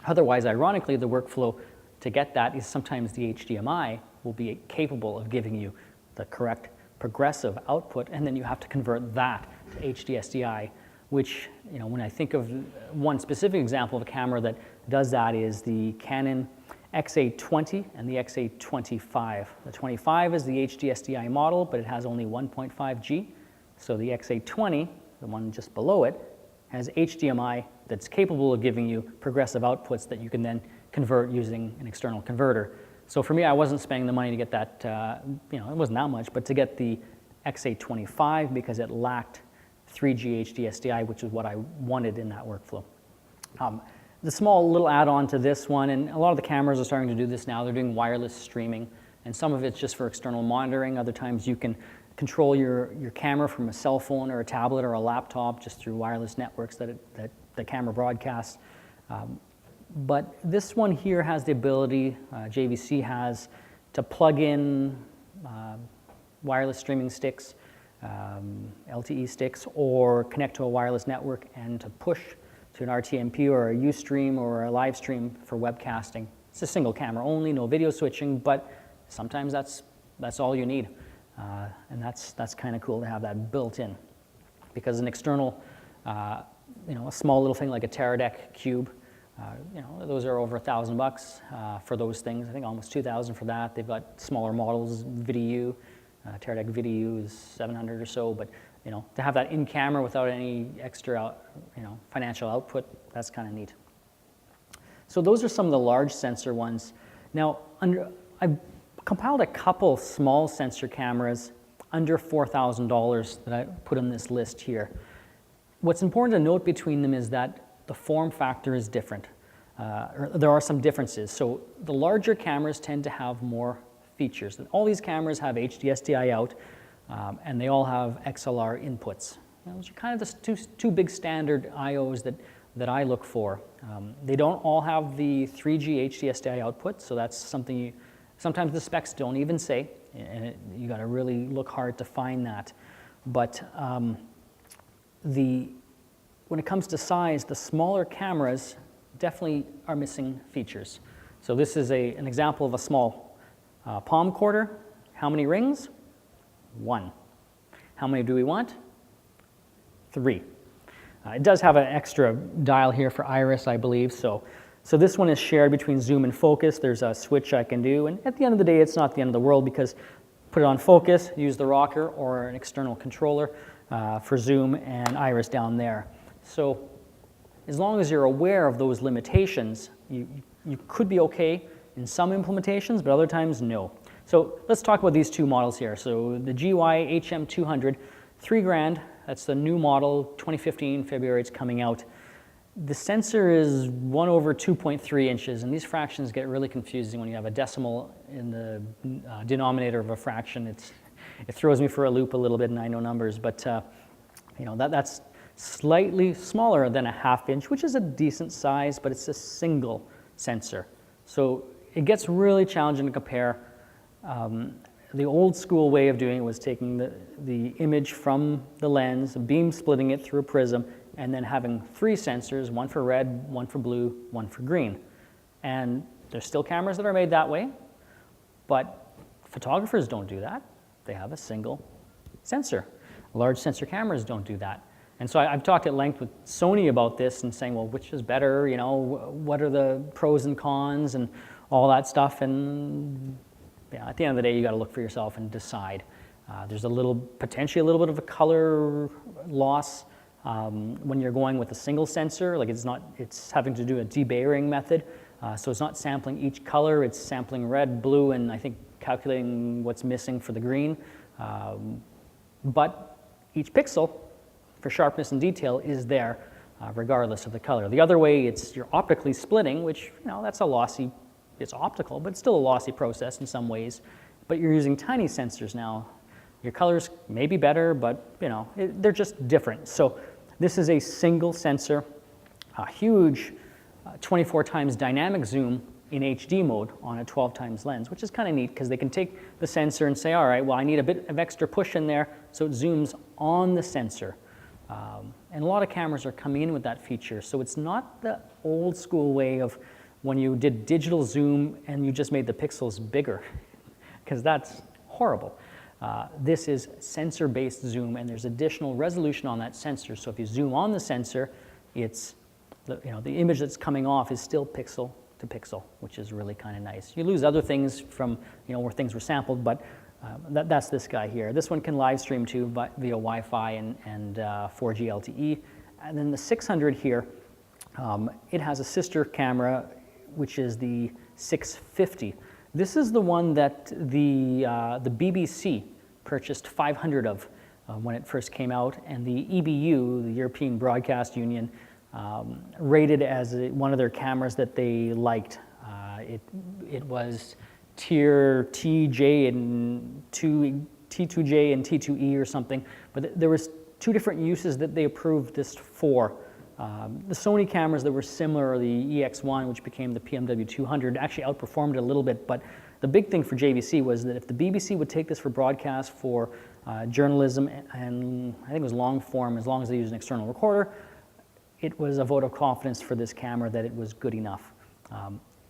Otherwise, ironically, the workflow to get that is sometimes the HDMI will be capable of giving you the correct progressive output, and then you have to convert that to HDSDI, which, when I think of one specific example of a camera that does that is the Canon XA20 and the XA25. The 25 is the HDSDI model, but it has only 1.5G. So the XA20, the one just below it, has HDMI that's capable of giving you progressive outputs that you can then convert using an external converter. So for me, I wasn't spending the money to get that, it wasn't that much, but to get the XA25 because it lacked 3G HDSDI, which is what I wanted in that workflow. The small little add-on to this one, and a lot of the cameras are starting to do this now, they're doing wireless streaming, and some of it's just for external monitoring. Other times you can control your camera from a cell phone or a tablet or a laptop just through wireless networks that the camera broadcasts. But this one here has the ability, JVC has, to plug in wireless streaming sticks, LTE sticks, or connect to a wireless network and to push to an RTMP or a Ustream or a live stream for webcasting. It's a single camera only, no video switching, but sometimes that's all you need. And that's kind of cool to have that built in. Because an external, a small little thing like a Teradek cube, those are over $1,000 for those things. I think almost 2,000 for that. They've got smaller models, VidiU. Teradek VidiU is 700 or so, but to have that in camera without any extra, financial output, that's kind of neat. So those are some of the large sensor ones. Now, I've compiled a couple small sensor cameras under $4,000 that I put on this list here. What's important to note between them is that the form factor is different. There are some differences. So the larger cameras tend to have more features. All these cameras have HDSDI out, and they all have XLR inputs. Those are kind of the two big standard IOs that I look for. They don't all have the 3G HDSDI output, so that's something sometimes the specs don't even say, and you got to really look hard to find that. But when it comes to size, the smaller cameras definitely are missing features. So this is an example of a small palm quarter. How many rings? 1. How many do we want? 3. It does have an extra dial here for iris, I believe, so So this one is shared between zoom and focus. There's a switch I can do, and at the end of the day, it's not the end of the world because put it on focus, use the rocker or an external controller for zoom and iris down there. So as long as you're aware of those limitations, you could be okay in some implementations, but other times, no. So let's talk about these two models here. So the GY HM200, $3,000, that's the new model, 2015, February, it's coming out. The sensor is 1/2.3 inches, and these fractions get really confusing when you have a decimal in the denominator of a fraction. It throws me for a loop a little bit, and I know numbers, but you know, that's slightly smaller than a 1/2 inch, which is a decent size, but it's a single sensor. So it gets really challenging to compare. The old school way of doing it was taking the image from the lens, beam splitting it through a prism, and then having 3 sensors, one for red, one for blue, one for green. And there's still cameras that are made that way, but photographers don't do that. They have a single sensor. Large sensor cameras don't do that. And so I've talked at length with Sony about this and saying, well, which is better, you know, what are the pros and cons and all that stuff, and yeah, at the end of the day, you got to look for yourself and decide. There's potentially a little bit of a color loss when you're going with a single sensor. Like it's having to do a debayering method. So it's not sampling each color, it's sampling red, blue, and I think calculating what's missing for the green. But each pixel for sharpness and detail is there regardless of the color. The other way, you're optically splitting, which, you know, that's a lossy. It's optical, but it's still a lossy process in some ways. But you're using tiny sensors now. Your colors may be better, but you know, they're just different. So this is a single sensor, a huge 24 times dynamic zoom in HD mode on a 12 times lens, which is kind of neat because they can take the sensor and say, all right, well, I need a bit of extra push in there, so it zooms on the sensor. And a lot of cameras are coming in with that feature. So it's not the old school way of when you did digital zoom and you just made the pixels bigger, because that's horrible. This is sensor-based zoom, and there's additional resolution on that sensor. So if you zoom on the sensor, the image that's coming off is still pixel to pixel, which is really kind of nice. You lose other things from, you know, where things were sampled, but that's this guy here. This one can live stream too via Wi-Fi and 4G LTE. And then the 600 here, it has a sister camera, which is the 650. This is the one that the BBC purchased 500 of when it first came out, and the EBU, the European Broadcast Union, rated as one of their cameras that they liked. It was tier TJ and T2J and T2E or something, but there was 2 different uses that they approved this for. The Sony cameras that were similar, the EX1, which became the PMW 200, actually outperformed it a little bit, but the big thing for JVC was that if the BBC would take this for broadcast, for journalism, and I think it was long form, as long as they used an external recorder, it was a vote of confidence for this camera that it was good enough.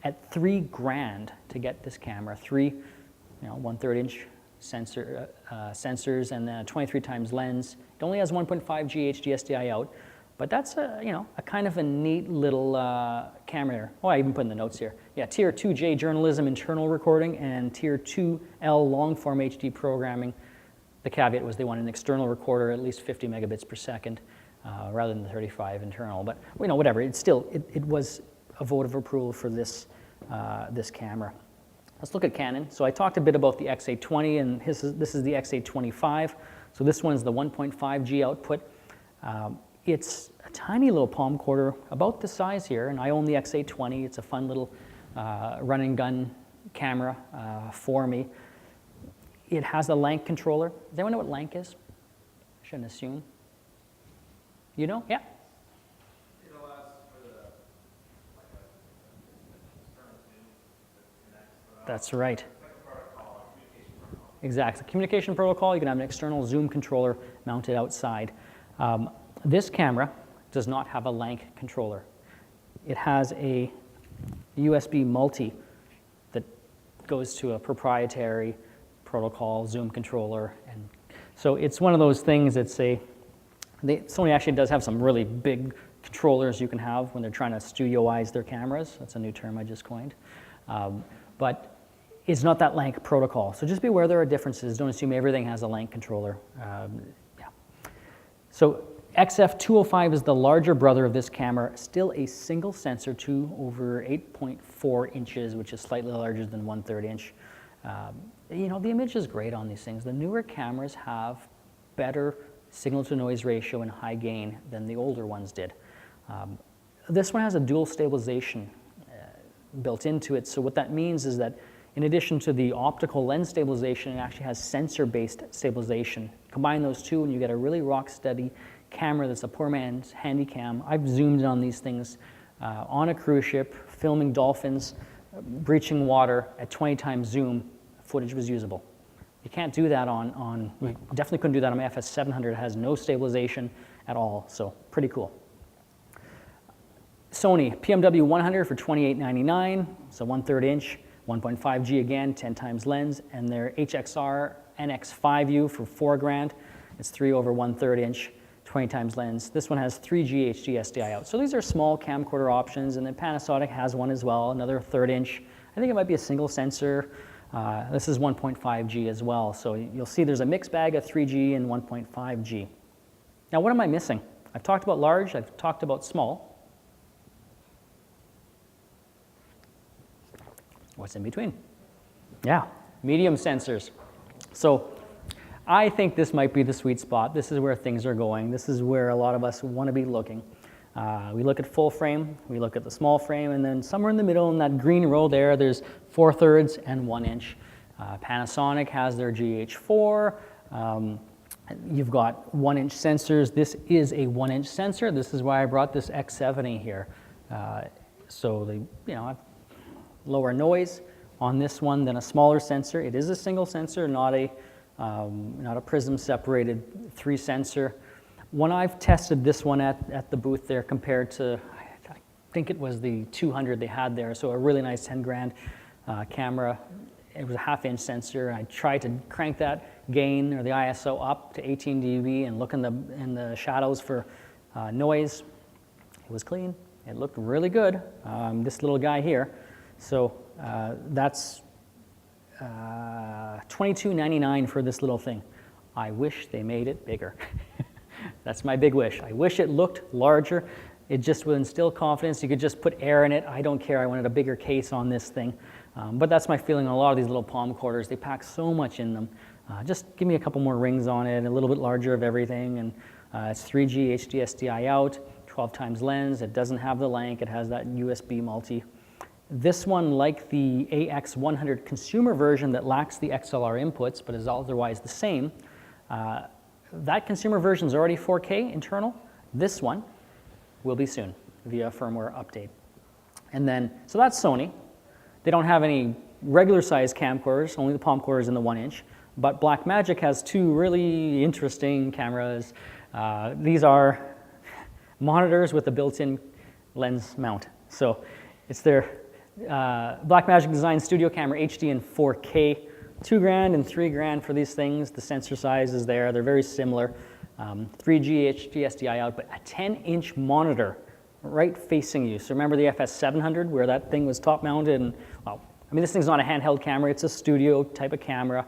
At $3,000 to get this camera, 3 1/3 inch sensors and then a 23 times lens. It only has 1.5G HD SDI out, but that's a kind of a neat little camera. Oh, I even put in the notes here. Yeah, Tier 2J journalism internal recording and Tier 2L long form HD programming. The caveat was they wanted an external recorder at least 50 megabits per second rather than the 35 internal. But whatever. It was a vote of approval for this this camera. Let's look at Canon. So I talked a bit about the X820, and this is the X825. So this one's the 1.5G output. It's a tiny little palm quarter, about this size here, and I own the X820. It's a fun little run and gun camera for me. It has a Lank controller. Does anyone know what Lank is? I shouldn't assume. You know? Yeah? It allows for the external zoom that connects. That's right. It's like a protocol, a communication protocol. Exactly. Communication protocol, you can have an external zoom controller mounted outside. This camera does not have a Lank controller. It has a USB multi that goes to a proprietary protocol zoom controller, and so it's one of those things. Sony actually does have some really big controllers you can have when they're trying to studioize their cameras. That's a new term I just coined. But it's not that Lank protocol. So just be aware there are differences. Don't assume everything has a Lank controller. Yeah. So XF205 is the larger brother of this camera, still a single sensor, 2/8.4 inches, which is slightly larger than 1/3 inch. You know, the image is great on these things. The newer cameras have better signal-to-noise ratio and high gain than the older ones did. This one has a dual stabilization built into it. So what that means is that in addition to the optical lens stabilization, it actually has sensor-based stabilization. Combine those two and you get a really rock-steady camera that's a poor man's handy cam. I've zoomed in on these things on a cruise ship, filming dolphins, breaching water at 20 times zoom. Footage was usable. You can't do that you definitely couldn't do that on my FS700. It has no stabilization at all, so pretty cool. Sony PMW 100 for $28.99, so 1/3 inch, 1.5G again, 10 times lens, and their HXR NX5U for $4,000. It's 3/1/3 inch, 20 times lens. This one has 3G HD SDI out. So these are small camcorder options, and then Panasonic has one as well, another 1/3 inch. I think it might be a single sensor. This is 1.5G as well. So you'll see there's a mixed bag of 3G and 1.5G. Now what am I missing? I've talked about large, I've talked about small. What's in between? Yeah, medium sensors. So I think this might be the sweet spot. This is where things are going. This is where a lot of us want to be looking. We look at full frame, we look at the small frame, and then somewhere in the middle in that green row there's 4/3 and 1 inch. Panasonic has their GH4. You've got 1 inch sensors. This is a 1 inch sensor. This is why I brought this X70 here. So they, lower noise on this one than a smaller sensor. It is a single sensor, not a prism separated 3 sensor. When I've tested this one at the booth there compared to, I think it was the 200 they had there, so a really nice 10 grand camera. It was a 1/2 inch sensor. I tried to crank that gain or the ISO up to 18 dB and look in the shadows for noise. It was clean. It looked really good. This little guy here. So that's $22.99 for this little thing. I wish they made it bigger. That's my big wish. I wish it looked larger. It just would instill confidence. You could just put air in it. I don't care. I wanted a bigger case on this thing. But that's my feeling on a lot of these little palm quarters. They pack so much in them. Just give me a couple more rings on it, a little bit larger of everything. And it's 3G HD SDI out, 12 times lens. It doesn't have the Lank. It has that USB multi. This one, like the AX100 consumer version that lacks the XLR inputs but is otherwise the same, that consumer version is already 4K internal. This one will be soon via firmware update. And then, so that's Sony. They don't have any regular size camcorders, only the palm quarters and the 1 inch. But Blackmagic has 2 really interesting cameras. These are monitors with a built-in lens mount. So it's their Blackmagic Design Studio Camera HD in 4K, $2,000 and $3,000 for these things. The sensor size is there. They're very similar. 3G HD SDI out, but a 10-inch monitor right facing you. So remember the FS700 where that thing was top mounted? And well, I mean, this thing's not a handheld camera. It's a studio type of camera.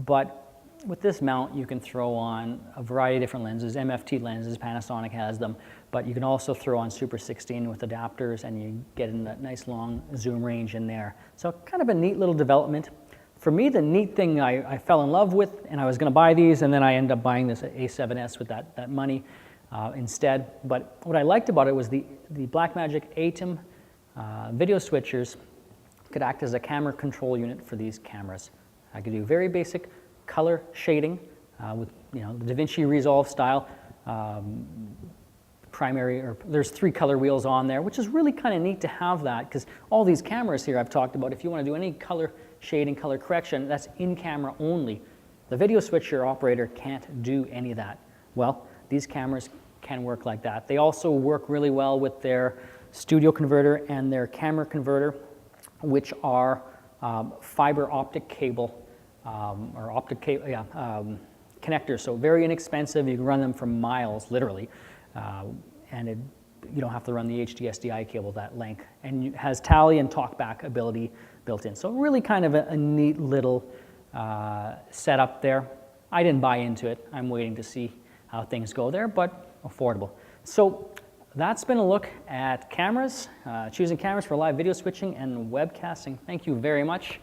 But with this mount, you can throw on a variety of different lenses, MFT lenses, Panasonic has them, but you can also throw on Super 16 with adapters and you get in that nice long zoom range in there. So kind of a neat little development. For me, the neat thing I fell in love with, and I was gonna buy these, and then I ended up buying this A7S with that money instead. But what I liked about it was the Blackmagic ATEM video switchers could act as a camera control unit for these cameras. I could do very basic color shading with the DaVinci Resolve style primary, or there's 3 color wheels on there, which is really kind of neat to have that, because all these cameras here I've talked about, if you want to do any color shading, color correction, that's in camera only. The video switcher operator can't do any of that. Well, these cameras can work like that. They also work really well with their studio converter and their camera converter, which are fiber optic cable or optic cable, connectors. So very inexpensive. You can run them for miles, literally, and you don't have to run the HDSDI cable that length, and it has tally and talkback ability built in. So really kind of a neat little setup there. I didn't buy into it. I'm waiting to see how things go there, but affordable. So that's been a look at cameras, choosing cameras for live video switching and webcasting. Thank you very much.